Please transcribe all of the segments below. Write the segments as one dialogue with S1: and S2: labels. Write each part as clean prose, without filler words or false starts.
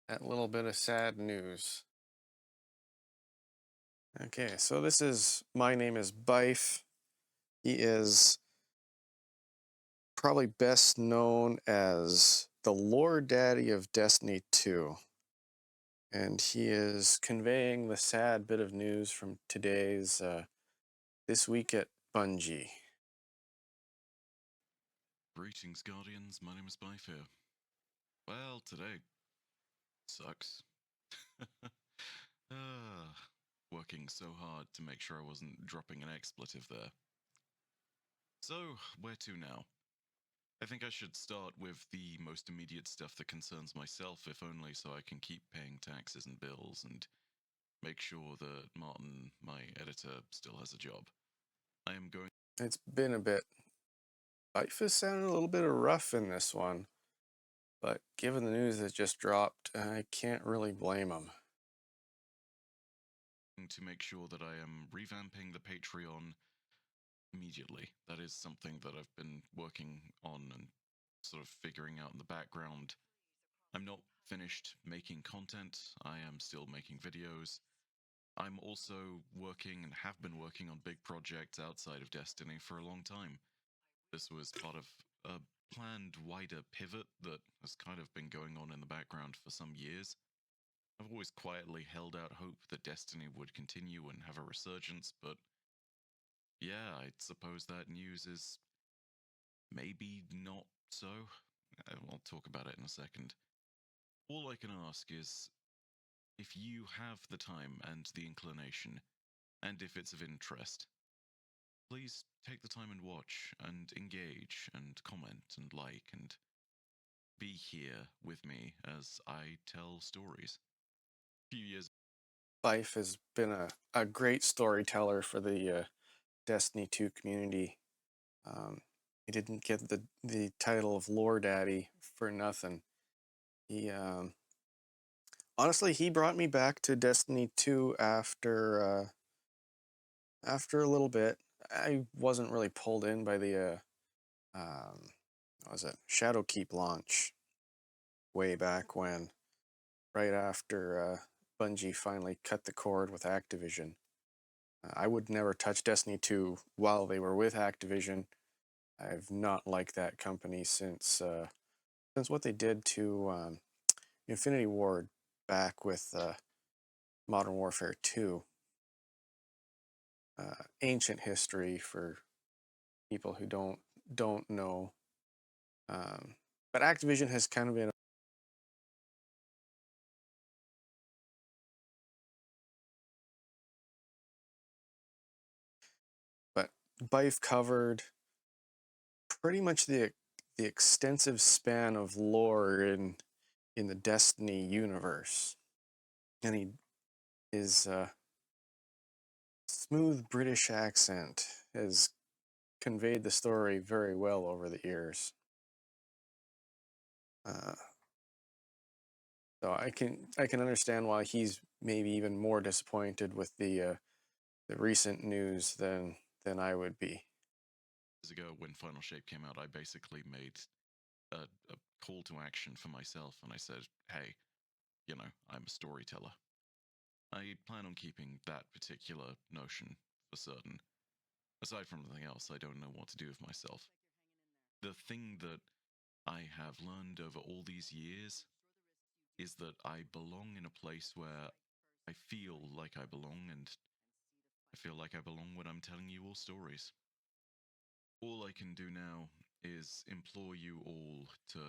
S1: That little bit of sad news. Okay, so my name is Bife. He is probably best known as the lore daddy of Destiny 2. And he is conveying the sad bit of news from today's, this week at Bungie.
S2: Greetings, Guardians. My name is Bife here. Well, today sucks. ah, working so hard to make sure I wasn't dropping an expletive there. So, where to now? I think I should start with the most immediate stuff that concerns myself, if only so I can keep paying taxes and bills and make sure that Martin, my editor, still has a job. I am going.
S1: It's been a bit. Life is sounding a little bit rough in this one, but given the news that just dropped, I can't really blame him.
S2: To make sure that I am revamping the Patreon immediately. That is something that I've been working on and sort of figuring out in the background. I'm not finished making content, I am still making videos. I'm also working and have been working on big projects outside of Destiny for a long time. This was part of a planned wider pivot that has kind of been going on in the background for some years. I've always quietly held out hope that Destiny would continue and have a resurgence, but yeah, I suppose that news is maybe not so. I'll talk about it in a second. All I can ask is if you have the time and the inclination, and if it's of interest, please take the time and watch and engage and comment and like and be here with me as I tell stories. A few years.
S1: Life has been a great storyteller for the Destiny 2 community. He didn't get the title of Lore Daddy for nothing. He honestly he brought me back to Destiny 2 after a little bit. I wasn't really pulled in by the what was it, Shadowkeep launch way back when, right after Bungie finally cut the cord with Activision. I would never touch Destiny 2 while they were with Activision. I've not liked that company since what they did to Infinity Ward back with Modern Warfare 2. Ancient history for people who don't know. But Activision has kind of been. But Bife covered pretty much the extensive span of lore in the Destiny universe, and his smooth British accent has conveyed the story very well over the years. Uh, so I can understand why he's maybe even more disappointed with the recent news than I would be.
S2: Years ago, when Final Shape came out, I basically made a call to action for myself and I said, hey, I'm a storyteller. I plan on keeping that particular notion for certain. Aside from anything else, I don't know what to do with myself. The thing that I have learned over all these years is that I belong in a place where I feel like I belong, and I feel like I belong when I'm telling you all stories. All I can do now is implore you all to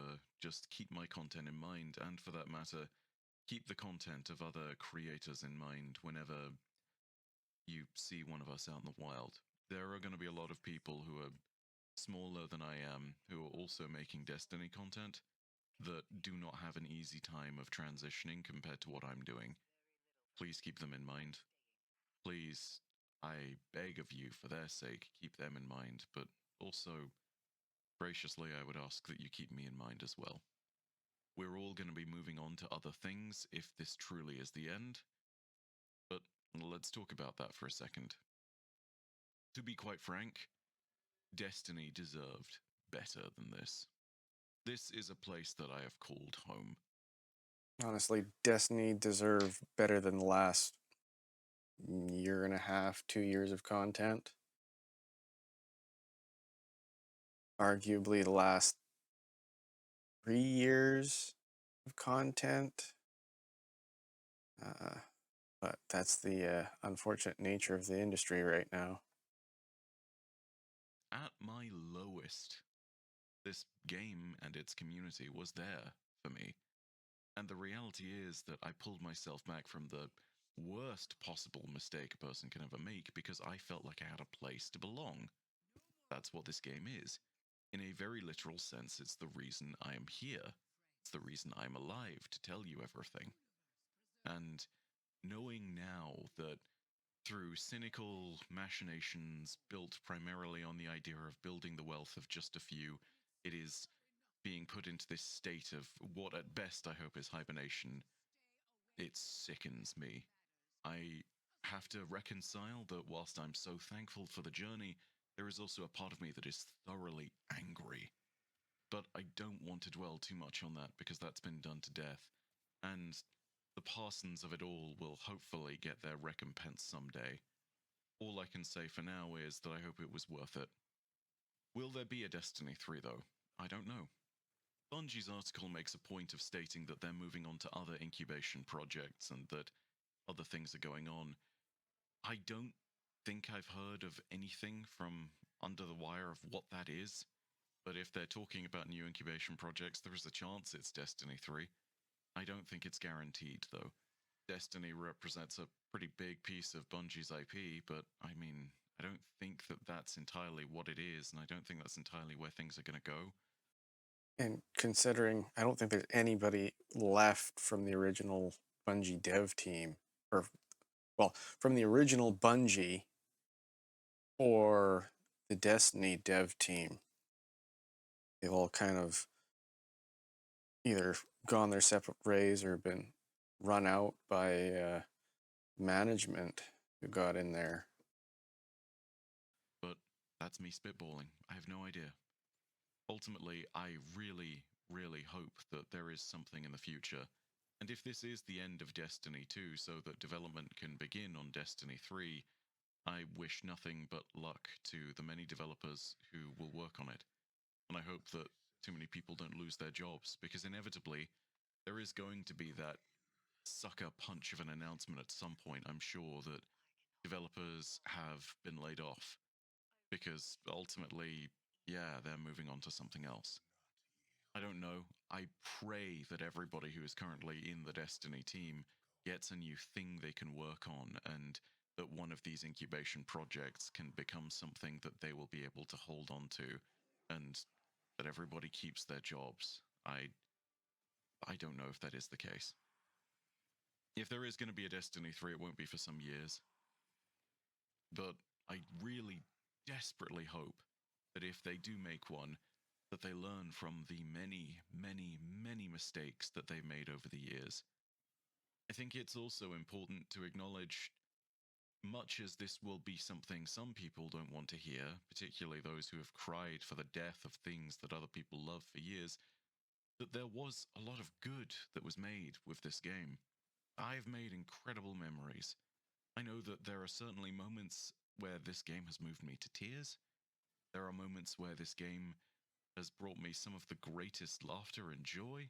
S2: just keep my content in mind, and for that matter, keep the content of other creators in mind whenever you see one of us out in the wild. There are going to be a lot of people who are smaller than I am who are also making Destiny content that do not have an easy time of transitioning compared to what I'm doing. Please keep them in mind. Please, I beg of you, for their sake, keep them in mind, but also, graciously, I would ask that you keep me in mind as well. We're all going to be moving on to other things if this truly is the end, but let's talk about that for a second. To be quite frank, Destiny deserved better than this. This is a place that I have called home.
S1: Honestly, Destiny deserved better than the last year and a half, 2 years of content. Arguably the last 3 years of content. Uh, but that's the unfortunate nature of the industry right now.
S2: At my lowest, this game and its community was there for me. And the reality is that I pulled myself back from the worst possible mistake a person can ever make because I felt like I had a place to belong. That's what this game is. In a very literal sense, it's the reason I am here. It's the reason I'm alive to tell you everything. And knowing now that through cynical machinations built primarily on the idea of building the wealth of just a few, it is being put into this state of what at best I hope is hibernation. It sickens me. I have to reconcile that whilst I'm so thankful for the journey, there is also a part of me that is thoroughly angry. But I don't want to dwell too much on that because that's been done to death. And the parsons of it all will hopefully get their recompense someday. All I can say for now is that I hope it was worth it. Will there be a Destiny 3 though? I don't know. Bungie's article makes a point of stating that they're moving on to other incubation projects and that other things are going on. I don't think I've heard of anything from under the wire of what that is, but if they're talking about new incubation projects, there is a chance it's Destiny 3. I don't think it's guaranteed, though. Destiny represents a pretty big piece of Bungie's IP, but I mean, I don't think that that's entirely what it is, and I don't think that's entirely where things are going to go.
S1: And considering I don't think there's anybody left from the original Bungie dev team, or well, from the original Bungie or the Destiny dev team. They've all kind of either gone their separate ways or been run out by management who got in there.
S2: But that's me spitballing. I have no idea. Ultimately, I really, really hope that there is something in the future. And if this is the end of Destiny 2 so that development can begin on Destiny 3, I wish nothing but luck to the many developers who will work on it. And I hope that too many people don't lose their jobs, because inevitably there is going to be that sucker punch of an announcement at some point, I'm sure, that developers have been laid off. Because ultimately, yeah, they're moving on to something else. I don't know. I pray that everybody who is currently in the Destiny team gets a new thing they can work on, and that one of these incubation projects can become something that they will be able to hold on to, and that everybody keeps their jobs. I don't know if that is the case. If there is going to be a Destiny 3, it won't be for some years. But I really desperately hope that if they do make one, that they learn from the many, many, many mistakes that they've made over the years. I think it's also important to acknowledge, much as this will be something some people don't want to hear, particularly those who have cried for the death of things that other people love for years, that there was a lot of good that was made with this game. I've made incredible memories. I know that there are certainly moments where this game has moved me to tears. There are moments where this game has brought me some of the greatest laughter and joy.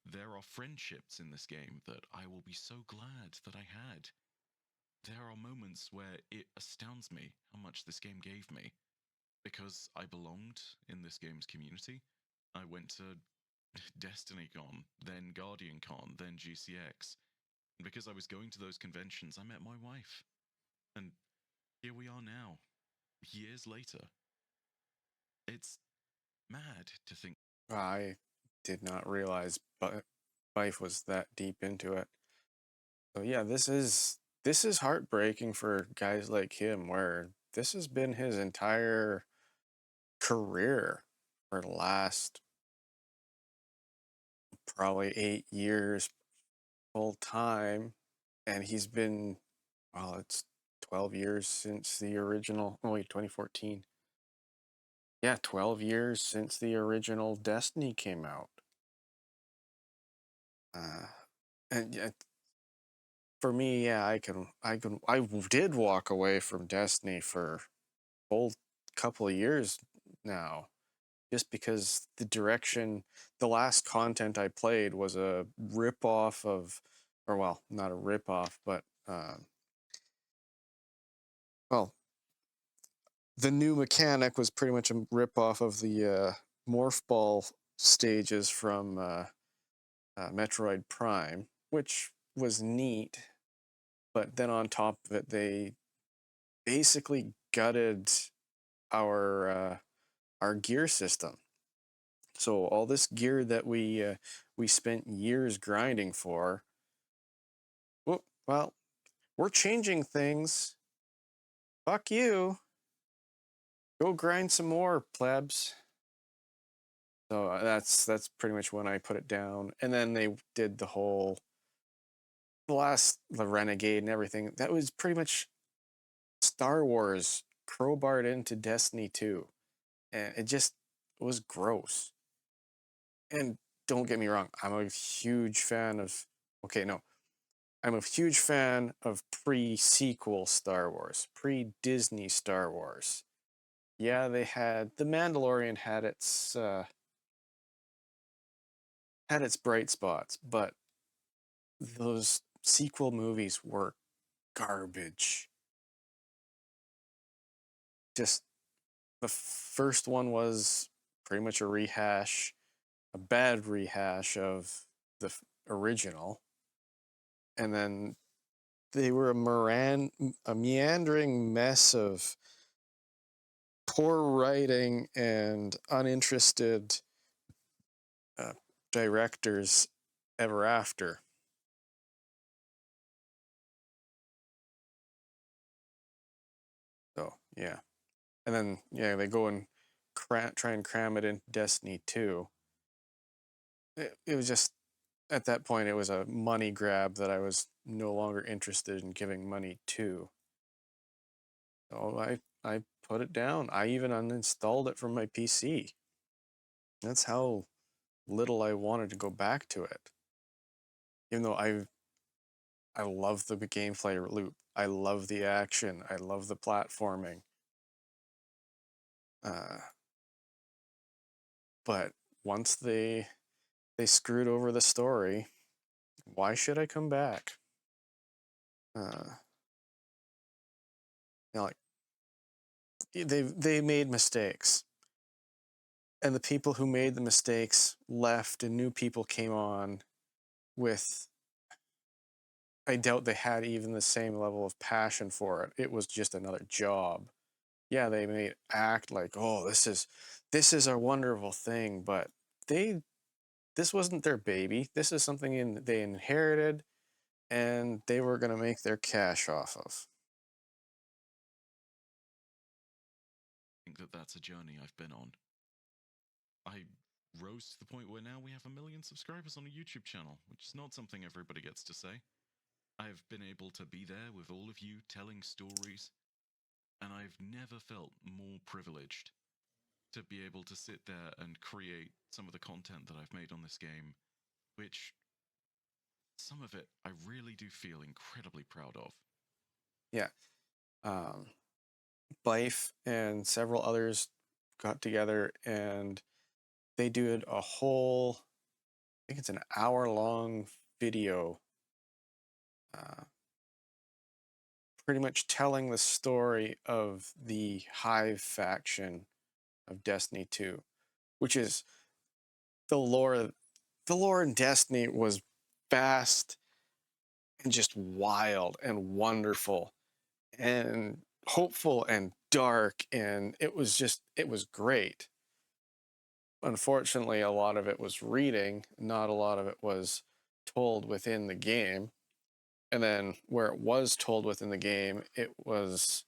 S2: There are friendships in this game that I will be so glad that I had. There are moments where it astounds me how much this game gave me. Because I belonged in this game's community, I went to DestinyCon, then GuardianCon, then GCX. And because I was going to those conventions, I met my wife. And here we are now, years later. It's mad to think.
S1: I did not realize, but life was that deep into it. So yeah, this is heartbreaking for guys like him, where this has been his entire career for the last probably 8 years full time, and he's been well, it's 12 years since the original. Oh wait, 2014. Yeah, 12 years since the original Destiny came out. And yeah, for me, yeah, I did walk away from Destiny for a whole couple of years now, just because the last content I played was a rip off of, or well, not a rip off, but well, the new mechanic was pretty much a rip off of the morph ball stages from Metroid Prime, which was neat. But then on top of it, they basically gutted our our gear system. So all this gear that we spent years grinding for, well, we're changing things. Fuck you. Go grind some more, plebs. So that's pretty much when I put it down. And then they did the Renegade and everything. That was pretty much Star Wars crowbarred into Destiny 2. And it just was gross. And don't get me wrong, I'm a huge fan of okay, no. I'm a huge fan of pre-sequel Star Wars, pre-Disney Star Wars. Yeah, they had The Mandalorian had its bright spots, but those sequel movies were garbage. Just the first one was pretty much a bad rehash of the original, and then they were a meandering mess of poor writing and uninterested uh, directors ever after. So yeah, and then yeah, they go and try and cram it into Destiny 2. It was just at that point it was a money grab that I was no longer interested in giving money to. So I put it down. I even uninstalled it from my PC. That's how little I wanted to go back to it. Even though I love the gameplay loop. I love the action. I love the platforming. Uh, but once they screwed over the story, why should I come back? Uh, like they made mistakes, and the people who made the mistakes left, and new people came on with. I doubt they had even the same level of passion for it. It was just another job. Yeah, they made act like, oh, this is a wonderful thing, but they this wasn't their baby. This is something they inherited, and they were going to make their cash off of.
S2: I think that that's a journey I've been on. I rose to the point where now we have 1 million subscribers on a YouTube channel, which is not something everybody gets to say. I've been able to be there with all of you telling stories, and I've never felt more privileged to be able to sit there and create some of the content that I've made on this game, which some of it I really do feel incredibly proud of.
S1: Yeah. Um, Bife and several others got together and they did a whole, I think it's an hour long video, uh, pretty much telling the story of the Hive faction of Destiny 2, which is the lore. The lore in Destiny was vast and just wild and wonderful and hopeful and dark, and it was great. Unfortunately, a lot of it was reading, not a lot of it was told within the game. And then where it was told within the game, it was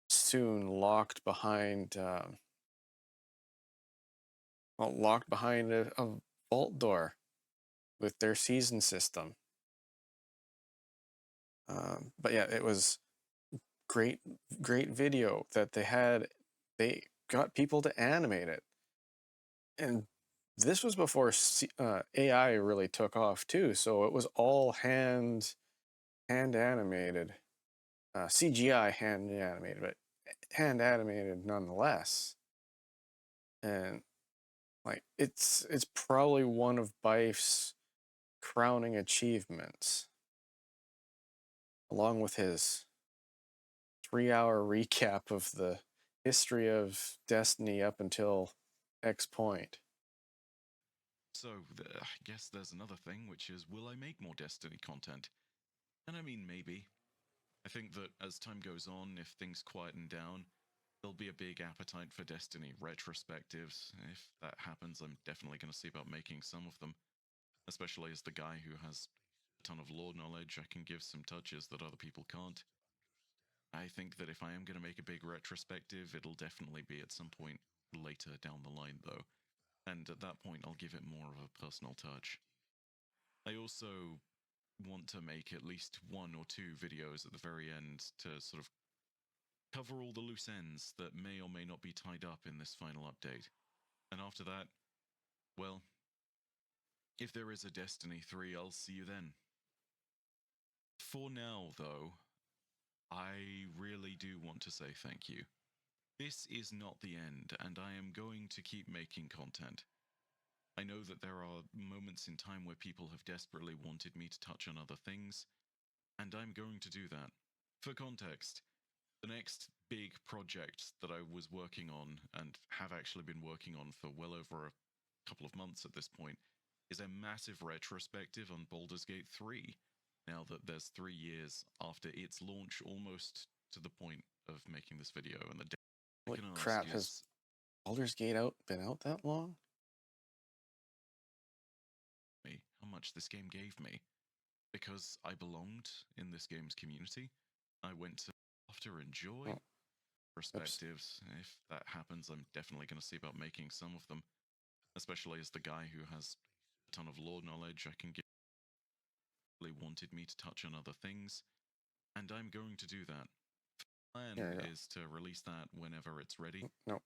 S1: soon locked behind a vault door with their season system. But yeah, it was great, great video that they had. They got people to animate it, and this was before AI really took off too, so it was all hand animated, CGI hand animated, but hand animated nonetheless. And like it's probably one of Bife's crowning achievements, along with his 3 hour recap of the history of Destiny up until X point.
S2: So, I guess there's another thing, which is, will I make more Destiny content? And I mean, maybe. I think that as time goes on, if things quieten down, there'll be a big appetite for Destiny retrospectives. If that happens, I'm definitely going to see about making some of them, especially as the guy who has a ton of lore knowledge. I can give some touches that other people can't. I think that if I am going to make a big retrospective, it'll definitely be at some point later down the line, though. And at that point, I'll give it more of a personal touch. I also want to make at least one or two videos at the very end to sort of cover all the loose ends that may or may not be tied up in this final update. And after that, well, if there is a Destiny 3, I'll see you then. For now, though, I really do want to say thank you. This is not the end, and I am going to keep making content. I know that there are moments in time where people have desperately wanted me to touch on other things, and I'm going to do that. For context, the next big project that I was working on, and have actually been working on for well over a couple of months at this point, is a massive retrospective on Baldur's Gate 3, now that there's 3 years after its launch, almost to the point of making this video. And the day I
S1: Holy
S2: can ask
S1: crap, has
S2: is,
S1: Baldur's Gate been out that long?
S2: how much this game gave me. Because I belonged in this game's community, I went to after enjoy
S1: Oh, oops.
S2: perspectives. If that happens, I'm definitely going to see about making some of them, especially as the guy who has a ton of lore knowledge. I can give really wanted me to touch on other things, and I'm going to do that.
S1: Here
S2: Plan
S1: we go.
S2: is to release that whenever it's ready.
S1: Nope.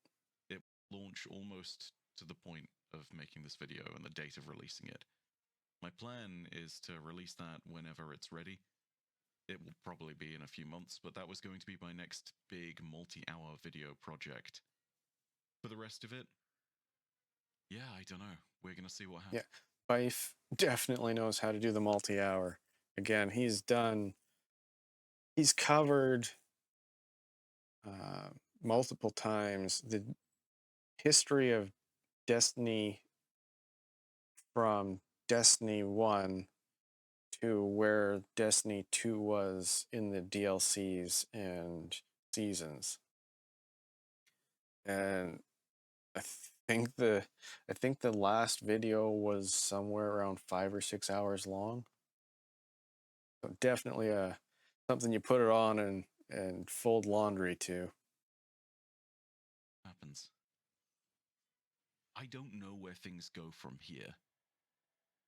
S2: It will launch almost to the point of making this video and the date of releasing it. My plan is to release that whenever it's ready. It will probably be in a few months, but that was going to be my next big multi-hour video project. For the rest of it, yeah, I don't know. We're going to see what
S1: Yeah,
S2: happens.
S1: Bife definitely knows how to do the multi-hour. Again, he's covered uh, multiple times the history of Destiny from Destiny 1 to where Destiny 2 was in the DLCs and seasons. And I think the I think the last video was somewhere around 5 or 6 hours long. So definitely something you put it on and fold laundry to.
S2: Happens. I don't know where things go from here.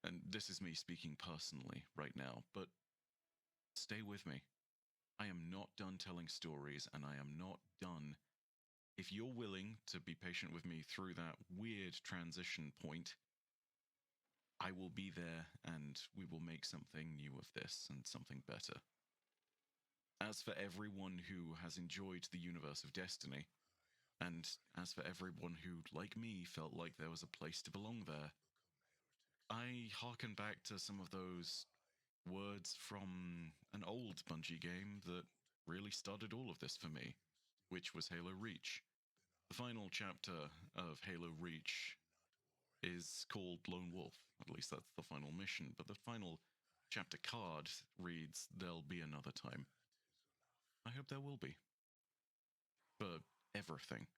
S2: And this is me speaking personally right now, but stay with me. I am not done telling stories, and I am not done. If you're willing to be patient with me through that weird transition point, I will be there and we will make something new of this and something better. As for everyone who has enjoyed the universe of Destiny, and as for everyone who, like me, felt like there was a place to belong there, I harken back to some of those words from an old Bungie game that really started all of this for me, which was Halo Reach. The final chapter of Halo Reach is called Lone Wolf. At least that's the final mission, but the final chapter card reads, "There'll be another time." I hope there will be. For everything.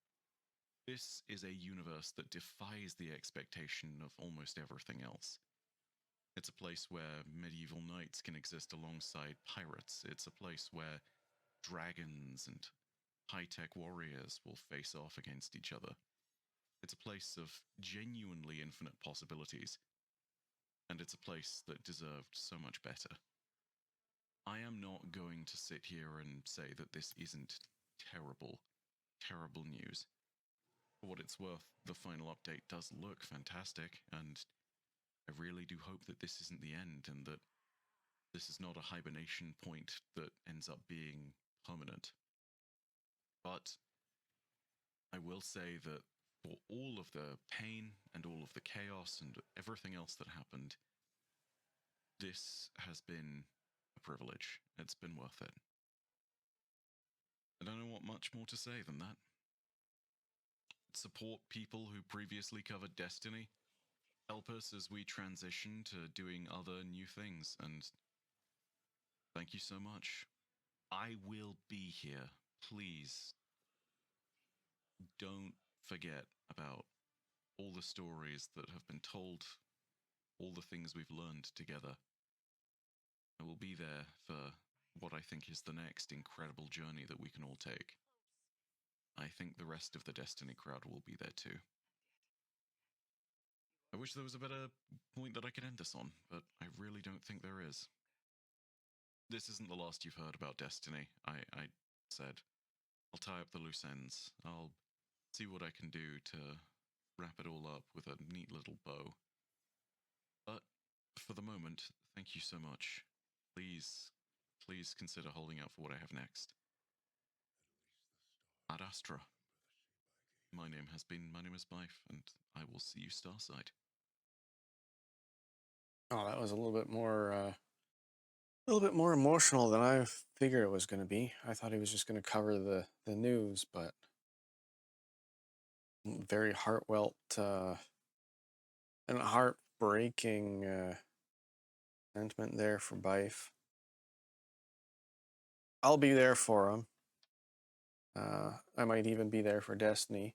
S2: This is a universe that defies the expectation of almost everything else. It's a place where medieval knights can exist alongside pirates. It's a place where dragons and high-tech warriors will face off against each other. It's a place of genuinely infinite possibilities, and it's a place that deserved so much better. I am not going to sit here and say that this isn't terrible, terrible news. for what it's worth, the final update does look fantastic, and I really do hope that this isn't the end and that this is not a hibernation point that ends up being permanent. But I will say that for all of the pain and all of the chaos and everything else that happened, this has been a privilege. It's been worth it. I don't know what much more to say than that. Support people who previously covered Destiny. Help us as we transition to doing other new things, and thank you so much. I will be here. Please don't forget about all the stories that have been told, all the things we've learned together. I will be there for what I think is the next incredible journey that we can all take. I think the rest of the Destiny crowd will be there too. I wish there was a better point that I could end this on, but I really don't think there is. This isn't the last you've heard about Destiny. I said I'll tie up the loose ends. I'll see what I can do to wrap it all up with a neat little bow. But for the moment, thank you so much. Please, please consider holding out for what I have next. Ad Astra. My name is Bife, and I will see you Starside.
S1: Oh, that was a little bit more emotional than I figured it was going to be. I thought he was just going to cover the news, but very heartfelt and heartbreaking sentiment there for Bife. I'll be there for him. I might even be there for Destiny.